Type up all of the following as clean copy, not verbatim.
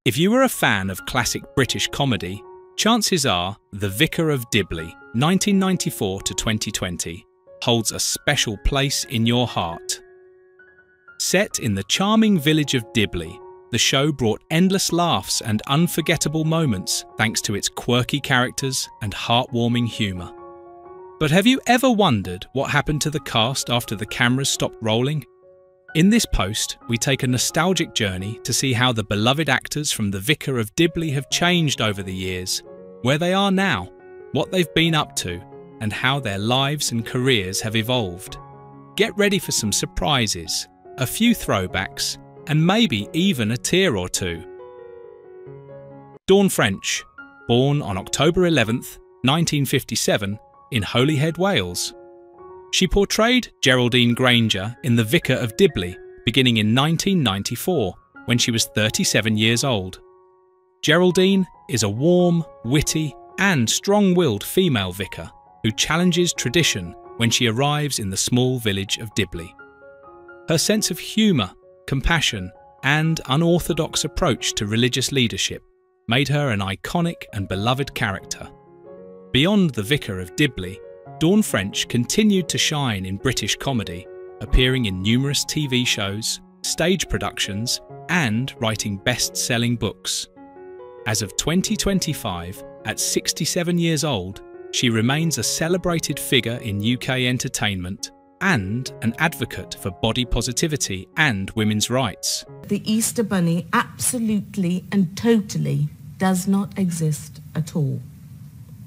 If you are a fan of classic British comedy, chances are The Vicar of Dibley, 1994 to 2020, holds a special place in your heart. Set in the charming village of Dibley, the show brought endless laughs and unforgettable moments thanks to its quirky characters and heartwarming humour. But have you ever wondered what happened to the cast after the cameras stopped rolling? In this post, we take a nostalgic journey to see how the beloved actors from The Vicar of Dibley have changed over the years, where they are now, what they've been up to, and how their lives and careers have evolved. Get ready for some surprises, a few throwbacks, and maybe even a tear or two. Dawn French, born on October 11th, 1957, in Holyhead, Wales. She portrayed Geraldine Granger in The Vicar of Dibley, beginning in 1994, when she was 37 years old. Geraldine is a warm, witty, and strong-willed female vicar who challenges tradition when she arrives in the small village of Dibley. Her sense of humour, compassion, and unorthodox approach to religious leadership made her an iconic and beloved character. Beyond The Vicar of Dibley, Dawn French continued to shine in British comedy, appearing in numerous TV shows, stage productions, and writing best-selling books. As of 2025, at 67 years old, she remains a celebrated figure in UK entertainment and an advocate for body positivity and women's rights. The Easter Bunny absolutely and totally does not exist at all.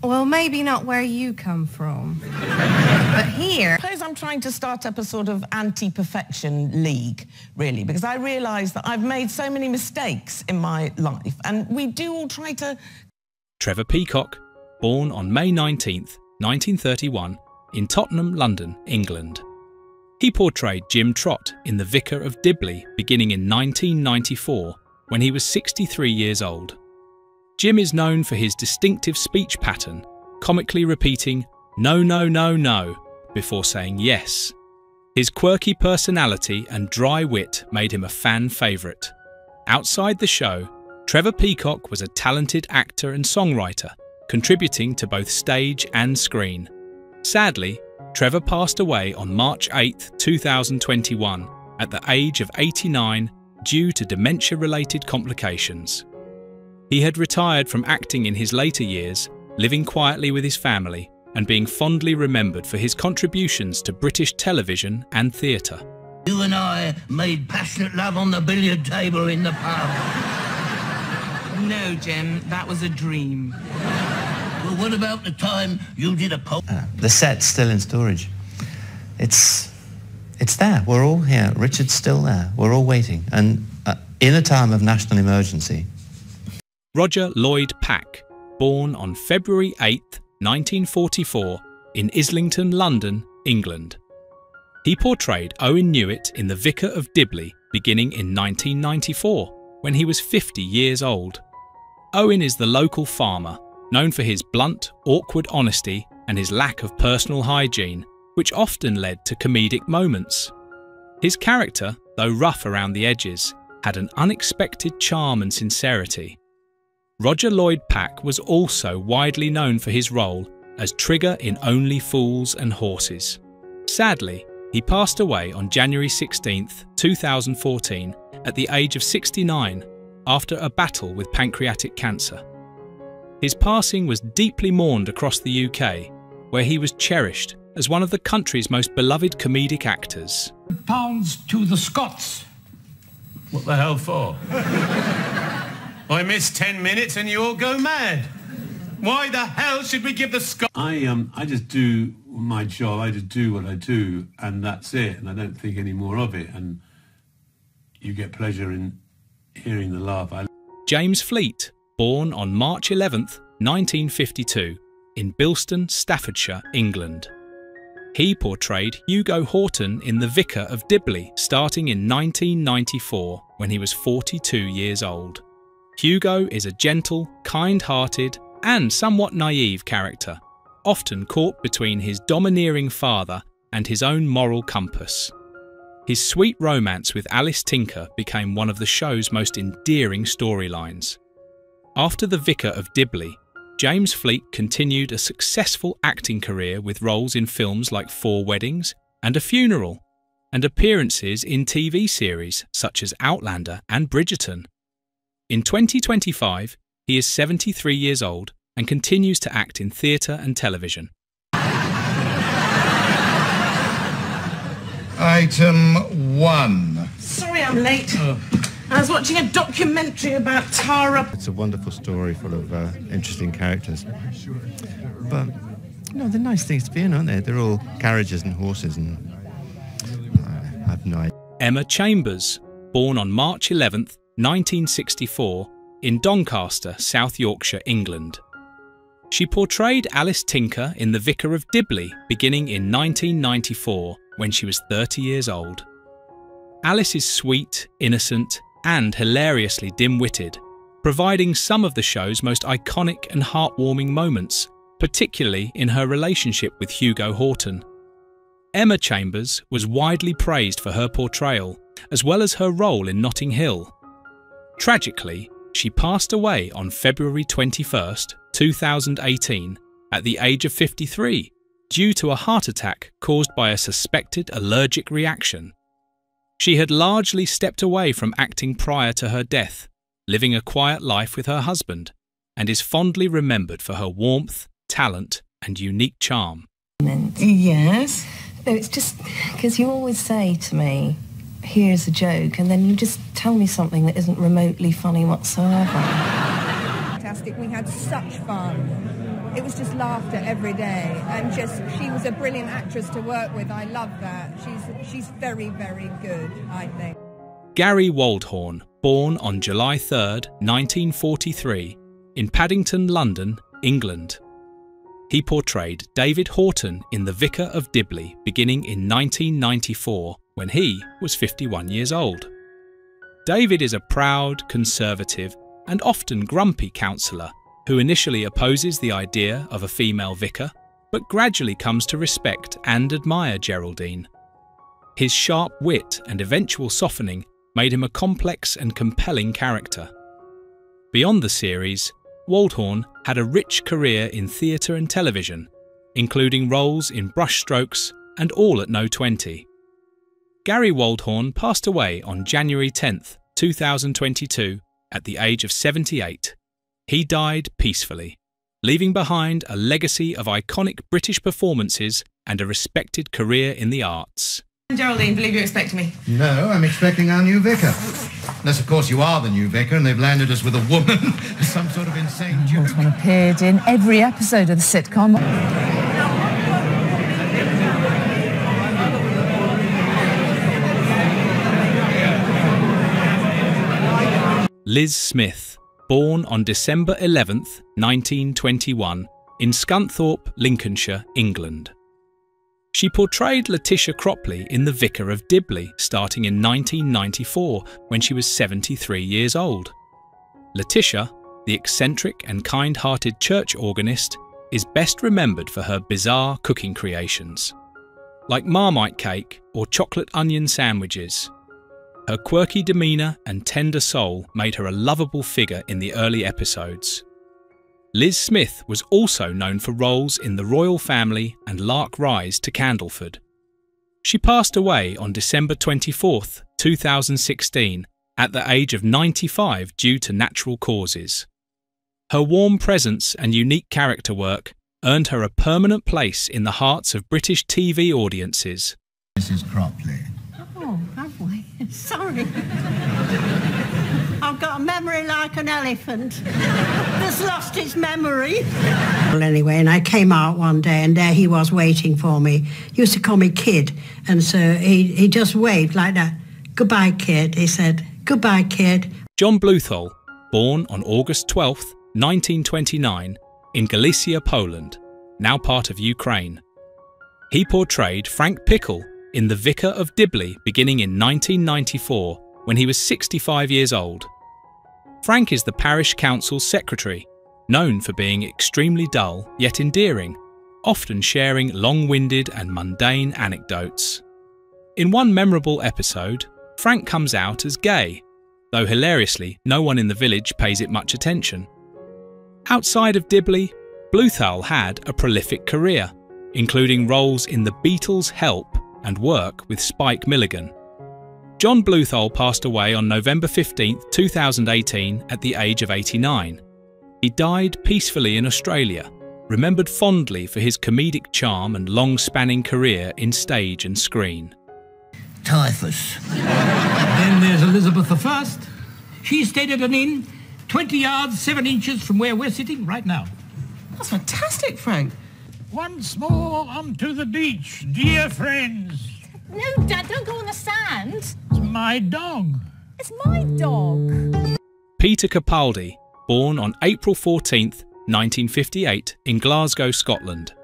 Well, maybe not where you come from. But here... I suppose I'm trying to start up a sort of anti-perfection league, really, because I realise that I've made so many mistakes in my life, and we do all try to... Trevor Peacock, born on May 19th, 1931, in Tottenham, London, England. He portrayed Jim Trott in The Vicar of Dibley, beginning in 1994, when he was 63 years old. Jim is known for his distinctive speech pattern, comically repeating "no, no, no, no" before saying yes. His quirky personality and dry wit made him a fan favourite. Outside the show, Trevor Peacock was a talented actor and songwriter, contributing to both stage and screen. Sadly, Trevor passed away on March 8, 2021, at the age of 89 due to dementia-related complications. He had retired from acting in his later years, living quietly with his family and being fondly remembered for his contributions to British television and theatre. You and I made passionate love on the billiard table in the pub. No, Jim, that was a dream. Well, what about the time you did a The set's still in storage. It's there. We're all here. Richard's still there. We're all waiting. And in a time of national emergency... Roger Lloyd Pack, born on February 8, 1944, in Islington, London, England. He portrayed Owen Newitt in The Vicar of Dibley, beginning in 1994, when he was 50 years old. Owen is the local farmer, known for his blunt, awkward honesty and his lack of personal hygiene, which often led to comedic moments. His character, though rough around the edges, had an unexpected charm and sincerity. Roger Lloyd Pack was also widely known for his role as Trigger in Only Fools and Horses. Sadly, he passed away on January 16, 2014, at the age of 69, after a battle with pancreatic cancer. His passing was deeply mourned across the UK, where he was cherished as one of the country's most beloved comedic actors. Pounds to the Scots. What the hell for? I miss 10 minutes and you all go mad. Why the hell should we give the Scots... I just do my job, I just do what I do, and that's it, and I don't think any more of it, and you get pleasure in hearing the laugh. James Fleet, born on March 11th, 1952, in Bilston, Staffordshire, England. He portrayed Hugo Horton in The Vicar of Dibley, starting in 1994, when he was 42 years old. Hugo is a gentle, kind-hearted, and somewhat naive character, often caught between his domineering father and his own moral compass. His sweet romance with Alice Tinker became one of the show's most endearing storylines. After The Vicar of Dibley, James Fleet continued a successful acting career with roles in films like 4 Weddings and A Funeral, and appearances in TV series such as Outlander and Bridgerton. In 2025, he is 73 years old and continues to act in theatre and television. Item 1. Sorry I'm late. I was watching a documentary about Tara. It's a wonderful story full of interesting characters. But, they're nice things to be in, aren't they? They're all carriages and horses, and I have no idea. Emma Chambers, born on March 11th, 1964, in Doncaster, South Yorkshire, England. She portrayed Alice Tinker in The Vicar of Dibley beginning in 1994 when she was 30 years old. Alice is sweet, innocent, and hilariously dim-witted, providing some of the show's most iconic and heartwarming moments, particularly in her relationship with Hugo Horton. Emma Chambers was widely praised for her portrayal, as well as her role in Notting Hill. Tragically, she passed away on February 21st, 2018, at the age of 53, due to a heart attack caused by a suspected allergic reaction. She had largely stepped away from acting prior to her death, living a quiet life with her husband, and is fondly remembered for her warmth, talent, and unique charm. Yes? No, it's just because you always say to me, here's a joke, and then you just tell me something that isn't remotely funny whatsoever. Fantastic. We had such fun. It was just laughter every day, and she was a brilliant actress to work with. I love that. She's very, very good, I think. Gary Waldhorn, born on July 3rd, 1943, in Paddington, London, England. He portrayed David Horton in The Vicar of Dibley beginning in 1994 when he was 51 years old. David is a proud, conservative, and often grumpy counsellor who initially opposes the idea of a female vicar, but gradually comes to respect and admire Geraldine. His sharp wit and eventual softening made him a complex and compelling character. Beyond the series, Waldhorn had a rich career in theatre and television, including roles in Brushstrokes and All at No 20. Gary Waldhorn passed away on January 10th, 2022, at the age of 78. He died peacefully, leaving behind a legacy of iconic British performances and a respected career in the arts. Geraldine, believe you're expecting me? No, I'm expecting our new vicar. Unless, of course, you are the new vicar and they've landed us with a woman. Some sort of insane joke. Waldhorn appeared in every episode of the sitcom. Liz Smith, born on December 11th, 1921, in Scunthorpe, Lincolnshire, England. She portrayed Letitia Cropley in The Vicar of Dibley starting in 1994 when she was 73 years old. Letitia, the eccentric and kind-hearted church organist, is best remembered for her bizarre cooking creations, like Marmite cake or chocolate onion sandwiches. Her quirky demeanour and tender soul made her a lovable figure in the early episodes. Liz Smith was also known for roles in The Royal Family and Lark Rise to Candleford. She passed away on December 24th, 2016, at the age of 95 due to natural causes. Her warm presence and unique character work earned her a permanent place in the hearts of British TV audiences. Mrs. Cropley. Oh, have we? Sorry. I've got a memory like an elephant that's lost its memory. Well, anyway, and I came out one day and there he was waiting for me. He used to call me Kid, and so he just waved like that. Goodbye, Kid, he said. Goodbye, Kid. John Bluthal, born on August 12th, 1929, in Galicia, Poland, now part of Ukraine. He portrayed Frank Pickle in The Vicar of Dibley beginning in 1994 when he was 65 years old. Frank is the parish council's secretary, known for being extremely dull yet endearing, often sharing long-winded and mundane anecdotes. In one memorable episode, Frank comes out as gay, though hilariously no one in the village pays it much attention. Outside of Dibley, Bluthal had a prolific career, including roles in The Beatles' Help and work with Spike Milligan. John Bluthal passed away on November 15, 2018 at the age of 89. He died peacefully in Australia, remembered fondly for his comedic charm and long-spanning career in stage and screen. Typhus. Then there's Elizabeth I. She stayed at an inn 20 yards, 7 inches from where we're sitting right now. That's fantastic, Frank. Once more onto the beach, dear friends. No, Dad, don't go on the sand. It's my dog. It's my dog. Peter Capaldi, born on April 14th, 1958 in Glasgow, Scotland.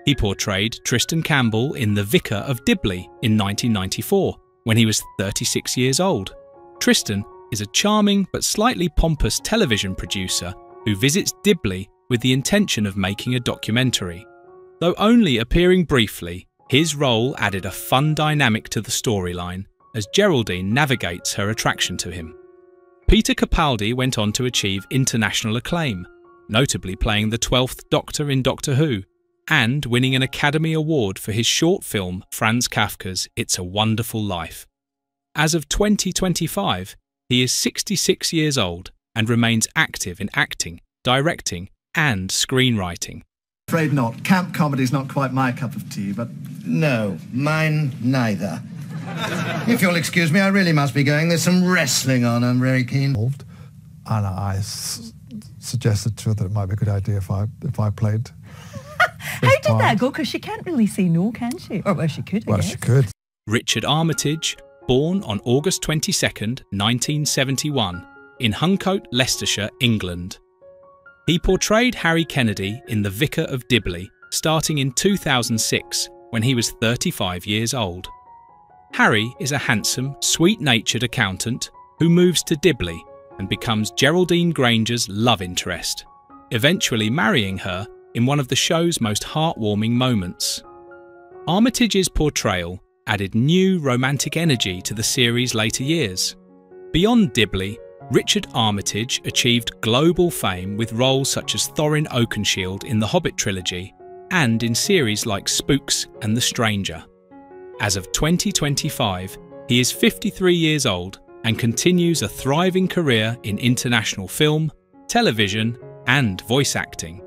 He portrayed Tristan Campbell in The Vicar of Dibley in 1994, when he was 36 years old. Tristan is a charming but slightly pompous television producer who visits Dibley with the intention of making a documentary. Though only appearing briefly, his role added a fun dynamic to the storyline as Geraldine navigates her attraction to him. Peter Capaldi went on to achieve international acclaim, notably playing the 12th Doctor in Doctor Who, and winning an Academy Award for his short film Franz Kafka's It's a Wonderful Life. As of 2025, he is 66 years old and remains active in acting, directing and screenwriting. Afraid not. Camp comedy's not quite my cup of tea, but... No, mine neither. If you'll excuse me, I really must be going. There's some wrestling on. I'm very keen. And I suggested to her that it might be a good idea if I played. How did that go? Because she can't really say no, can she? Or well, she could, I guess. Well, she could. Richard Armitage, born on August 22nd, 1971, in Huncote, Leicestershire, England. He portrayed Harry Kennedy in The Vicar of Dibley, starting in 2006, when he was 35 years old. Harry is a handsome, sweet-natured accountant who moves to Dibley and becomes Geraldine Granger's love interest, eventually marrying her in one of the show's most heartwarming moments. Armitage's portrayal added new romantic energy to the series' later years. Beyond Dibley, Richard Armitage achieved global fame with roles such as Thorin Oakenshield in the Hobbit trilogy and in series like Spooks and The Stranger. As of 2025, he is 53 years old and continues a thriving career in international film, television and voice acting.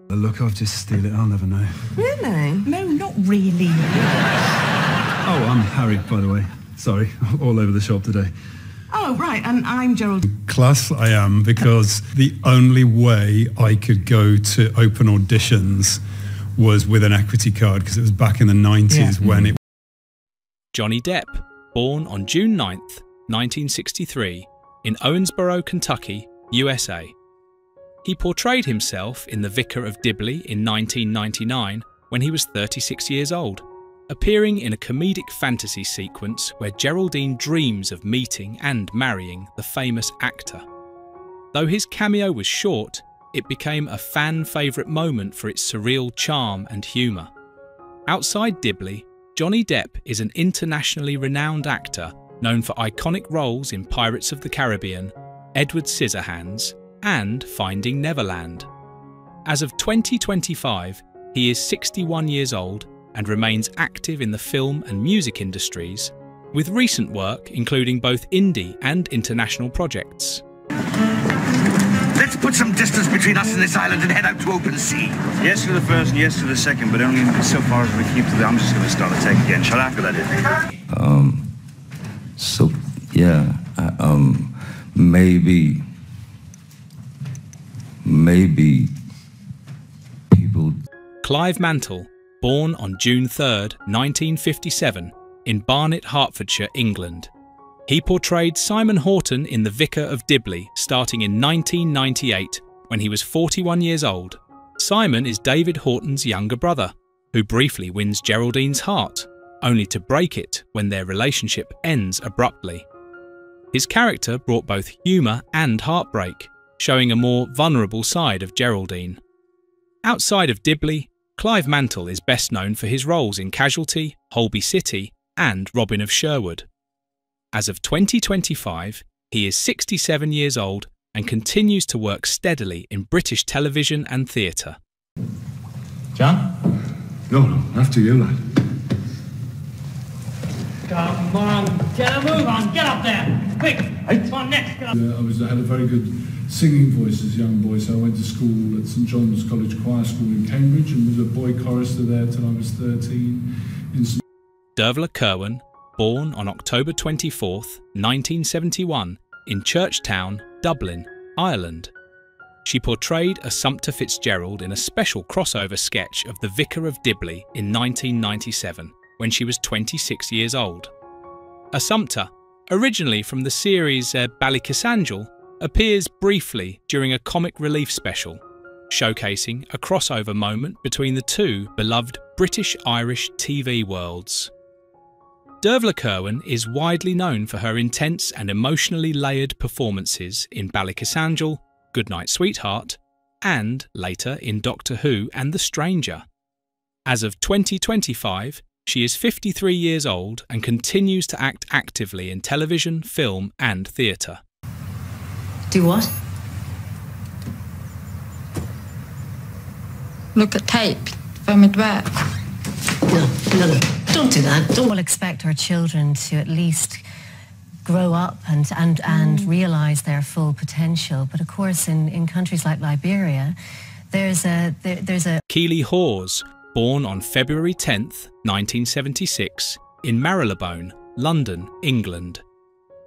The look I've just steal it, I'll never know. Really? No, not really. Oh, I'm Harry, by the way. Sorry, all over the shop today. Oh, right, and I'm Geraldine. Class I am, because the only way I could go to open auditions was with an equity card, because it was back in the 90s when it... Johnny Depp, born on June 9th, 1963, in Owensboro, Kentucky, USA. He portrayed himself in The Vicar of Dibley in 1999 when he was 36 years old, appearing in a comedic fantasy sequence where Geraldine dreams of meeting and marrying the famous actor. Though his cameo was short, it became a fan favourite moment for its surreal charm and humour. Outside Dibley, Johnny Depp is an internationally renowned actor known for iconic roles in Pirates of the Caribbean, Edward Scissorhands, and Finding Neverland. As of 2025, he is 61 years old and remains active in the film and music industries, with recent work including both indie and international projects. Let's put some distance between us and this island and head out to open sea. Yes to the first and yes to the second, but only so far as we keep to the... I'm just going to start a take again. Shall I after that? So, yeah, maybe people... Clive Mantle, born on June 3rd, 1957, in Barnet, Hertfordshire, England. He portrayed Simon Horton in The Vicar of Dibley starting in 1998 when he was 41 years old. Simon is David Horton's younger brother, who briefly wins Geraldine's heart, only to break it when their relationship ends abruptly. His character brought both humour and heartbreak, showing a more vulnerable side of Geraldine. Outside of Dibley, Clive Mantle is best known for his roles in Casualty, Holby City and Robin of Sherwood. As of 2025, he is 67 years old and continues to work steadily in British television and theatre. John? No, after you, lad. Come on, move on, get up there, quick. Come on, next. I had a very good singing voice as a young boy, so I went to school at St John's College Choir School in Cambridge and was a boy chorister there till I was 13. Dervla Kirwan, born on October 24th, 1971, in Churchtown, Dublin, Ireland. She portrayed Assumpta Fitzgerald in a special crossover sketch of The Vicar of Dibley in 1997, when she was 26 years old. Assumpta, originally from the series Ballycasangel, appears briefly during a comic relief special, showcasing a crossover moment between the two beloved British-Irish TV worlds. Dervla Kirwan is widely known for her intense and emotionally layered performances in Ballycasangel, Goodnight Sweetheart, and later in Doctor Who and The Stranger. As of 2025, she is 53 years old and continues to act actively in television, film and theatre. Do what? Look at tape from it back. No. Don't do that. We'll expect our children to at least grow up and realise their full potential. But of course, in countries like Liberia, there's a Keely Hawes, born on February 10th, 1976, in Marylebone, London, England.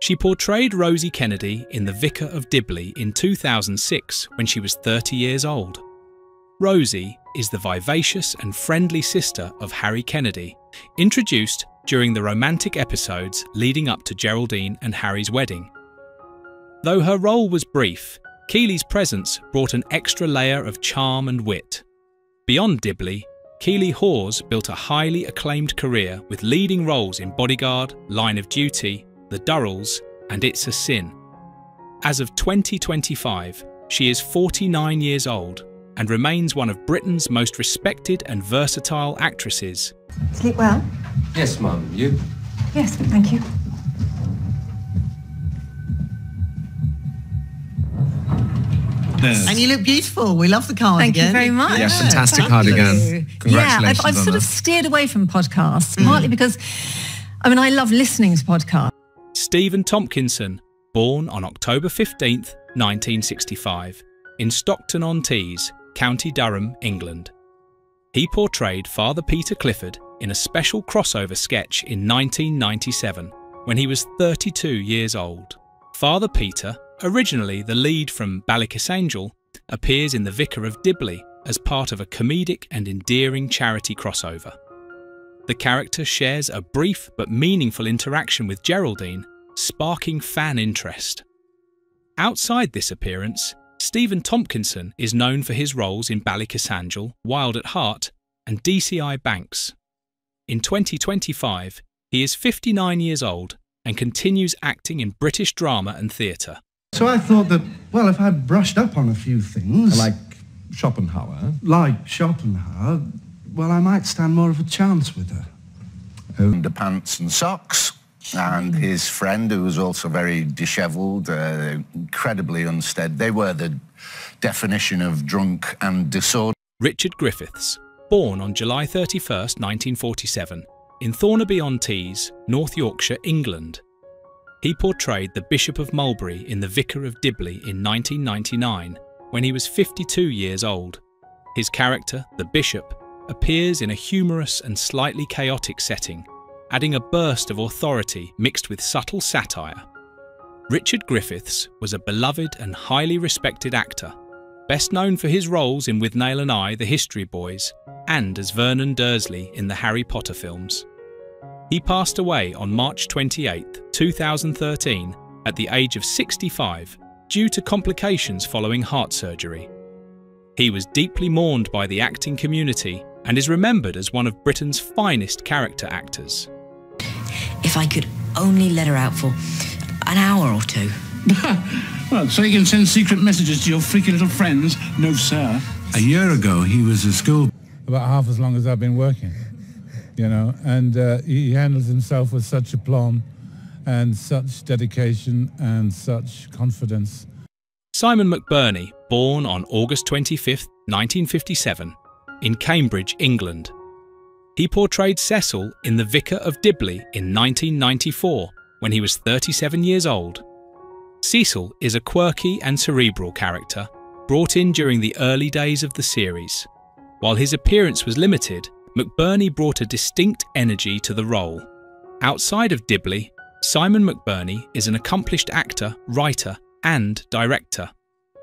She portrayed Rosie Kennedy in The Vicar of Dibley in 2006 when she was 30 years old. Rosie is the vivacious and friendly sister of Harry Kennedy, introduced during the romantic episodes leading up to Geraldine and Harry's wedding. Though her role was brief, Keely's presence brought an extra layer of charm and wit. Beyond Dibley, Keely Hawes built a highly acclaimed career with leading roles in Bodyguard, Line of Duty, The Durrells and It's a Sin. As of 2025, she is 49 years old and remains one of Britain's most respected and versatile actresses. Sleep well? Yes, Mum. You? Yes, thank you. And you look beautiful. We love the cardigan. Thank you very much. Yeah, fantastic cardigan. Congratulations. I've sort of steered away from podcasts, partly because, I love listening to podcasts. Stephen Tompkinson, born on October 15th, 1965, in Stockton-on-Tees, County Durham, England. He portrayed Father Peter Clifford in a special crossover sketch in 1997 when he was 32 years old. Father Peter, originally the lead from Ballycasangel, appears in The Vicar of Dibley as part of a comedic and endearing charity crossover. The character shares a brief but meaningful interaction with Geraldine, sparking fan interest. Outside this appearance, Stephen Tompkinson is known for his roles in Ballycasangel, Wild at Heart and DCI Banks. In 2025, he is 59 years old and continues acting in British drama and theatre. So I thought that, well, if I brushed up on a few things... Like Schopenhauer? Like Schopenhauer, well, I might stand more of a chance with her. Underpants and socks, and his friend, who was also very dishevelled, incredibly unsteady. They were the definition of drunk and disorder. Richard Griffiths, born on July 31st, 1947, in Thornaby-on-Tees, North Yorkshire, England. He portrayed the Bishop of Mulberry in The Vicar of Dibley in 1999, when he was 52 years old. His character, the Bishop, appears in a humorous and slightly chaotic setting, adding a burst of authority mixed with subtle satire. Richard Griffiths was a beloved and highly respected actor, best known for his roles in Withnail and I, The History Boys, and as Vernon Dursley in the Harry Potter films. He passed away on March 28, 2013, at the age of 65 due to complications following heart surgery. He was deeply mourned by the acting community and is remembered as one of Britain's finest character actors. If I could only let her out for an hour or two. Well, so you can send secret messages to your freaky little friends? No, sir. A year ago, he was at school. About half as long as I've been working. you know, and he handles himself with such aplomb and such dedication and such confidence. Simon McBurney, born on August 25, 1957, in Cambridge, England. He portrayed Cecil in The Vicar of Dibley in 1994, when he was 37 years old. Cecil is a quirky and cerebral character brought in during the early days of the series. While his appearance was limited, McBurney brought a distinct energy to the role. Outside of Dibley, Simon McBurney is an accomplished actor, writer, and director,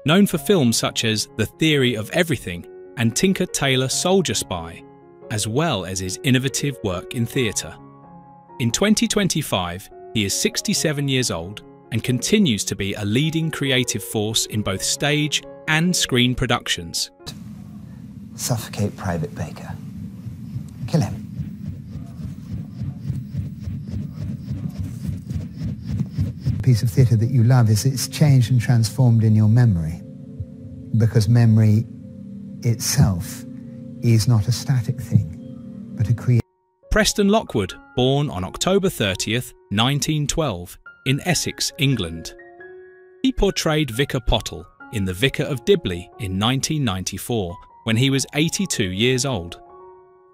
known for films such as The Theory of Everything and Tinker Tailor Soldier Spy, as well as his innovative work in theatre. In 2025, he is 67 years old and continues to be a leading creative force in both stage and screen productions. Suffocate Private Baker. Kill him. Piece of theatre that you love is it's changed and transformed in your memory, because memory itself is not a static thing, but a creative. Preston Lockwood, born on October 30th, 1912, in Essex, England. He portrayed Vicar Pottle in The Vicar of Dibley in 1994, when he was 82 years old.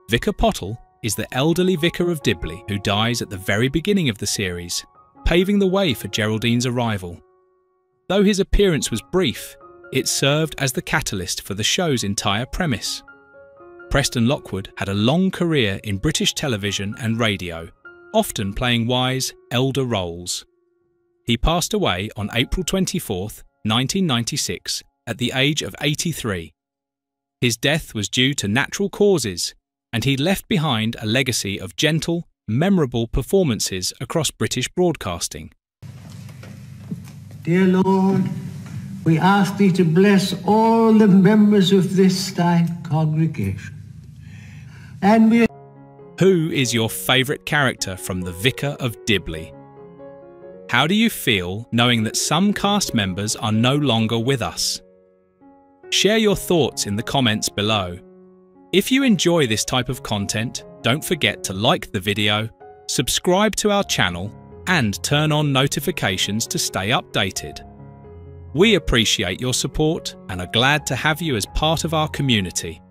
Vicar Pottle is the elderly Vicar of Dibley who dies at the very beginning of the series, paving the way for Geraldine's arrival. Though his appearance was brief, it served as the catalyst for the show's entire premise. Preston Lockwood had a long career in British television and radio, often playing wise, elder roles. He passed away on April 24, 1996, at the age of 83. His death was due to natural causes, and he left behind a legacy of gentle, memorable performances across British broadcasting. Dear Lord, we ask Thee to bless all the members of this Thy congregation. And we... Who is your favourite character from The Vicar of Dibley? How do you feel knowing that some cast members are no longer with us? Share your thoughts in the comments below. If you enjoy this type of content, don't forget to like the video, subscribe to our channel, and turn on notifications to stay updated. We appreciate your support and are glad to have you as part of our community.